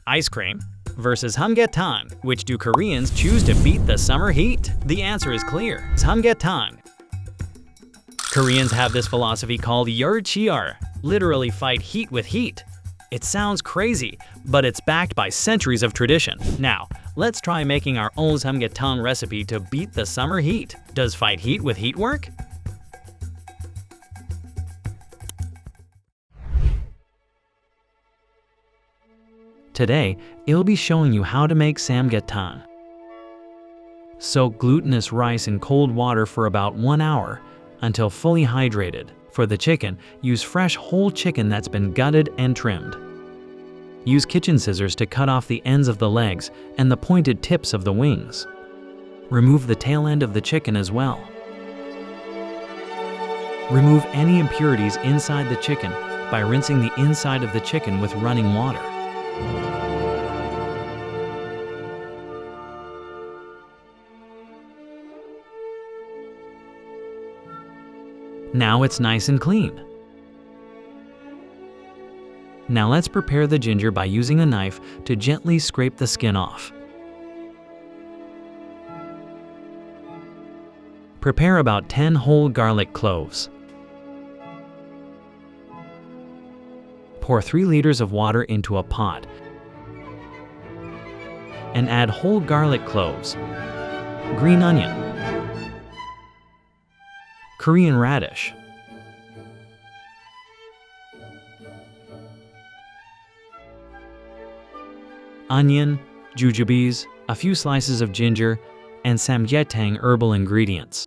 Ice cream versus Samgyetang. Which do Koreans choose to beat the summer heat? The answer is clear. Samgyetang. Koreans have this philosophy called 열치열, literally fight heat with heat. It sounds crazy, but it's backed by centuries of tradition. Now, let's try making our own Samgyetang recipe to beat the summer heat. Does fight heat with heat work? Today, I'll be showing you how to make Samgyetang. Soak glutinous rice in cold water for about 1 hour until fully hydrated. For the chicken, use fresh whole chicken that's been gutted and trimmed. Use kitchen scissors to cut off the ends of the legs and the pointed tips of the wings. Remove the tail end of the chicken as well. Remove any impurities inside the chicken by rinsing the inside of the chicken with running water. Now it's nice and clean. Now let's prepare the ginger by using a knife to gently scrape the skin off. Prepare about 10 whole garlic cloves. Pour 3 liters of water into a pot and add whole garlic cloves, green onion, Korean radish, onion, jujubes, a few slices of ginger, and Samgyetang herbal ingredients.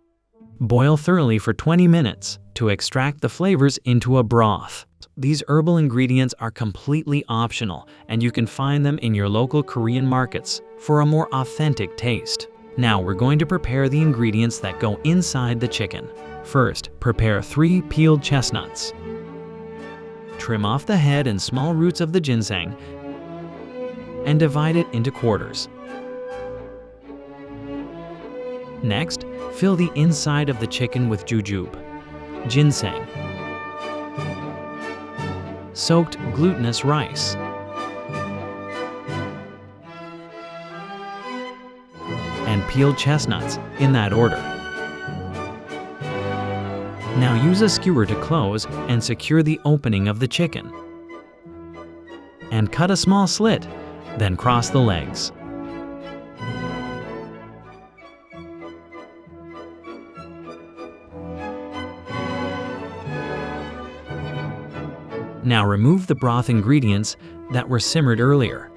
Boil thoroughly for 20 minutes to extract the flavors into a broth. These herbal ingredients are completely optional, and you can find them in your local Korean markets for a more authentic taste. Now we're going to prepare the ingredients that go inside the chicken. First, prepare 3 peeled chestnuts. Trim off the head and small roots of the ginseng and divide it into quarters. Next, fill the inside of the chicken with jujube, ginseng, soaked glutinous rice, and peeled chestnuts in that order. Now use a skewer to close and secure the opening of the chicken. And cut a small slit, then cross the legs. Now remove the broth ingredients that were simmered earlier.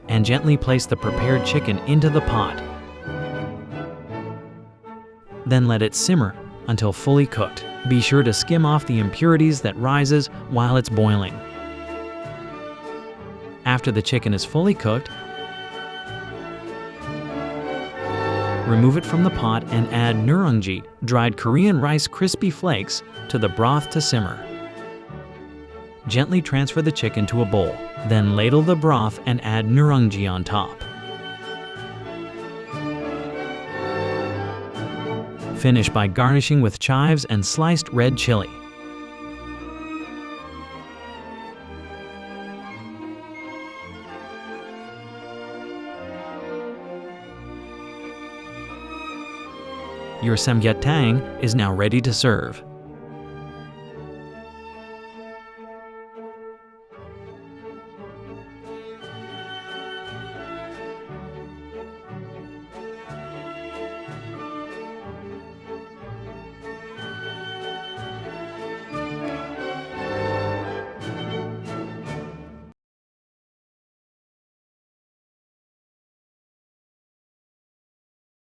And gently place the prepared chicken into the pot. Then let it simmer until fully cooked. Be sure to skim off the impurities that rises while it's boiling. After the chicken is fully cooked, remove it from the pot and add Nurungji, dried Korean rice crispy flakes, to the broth to simmer. Gently transfer the chicken to a bowl, then ladle the broth and add Nurungji on top. Finish by garnishing with chives and sliced red chili. Your Samgyetang is now ready to serve.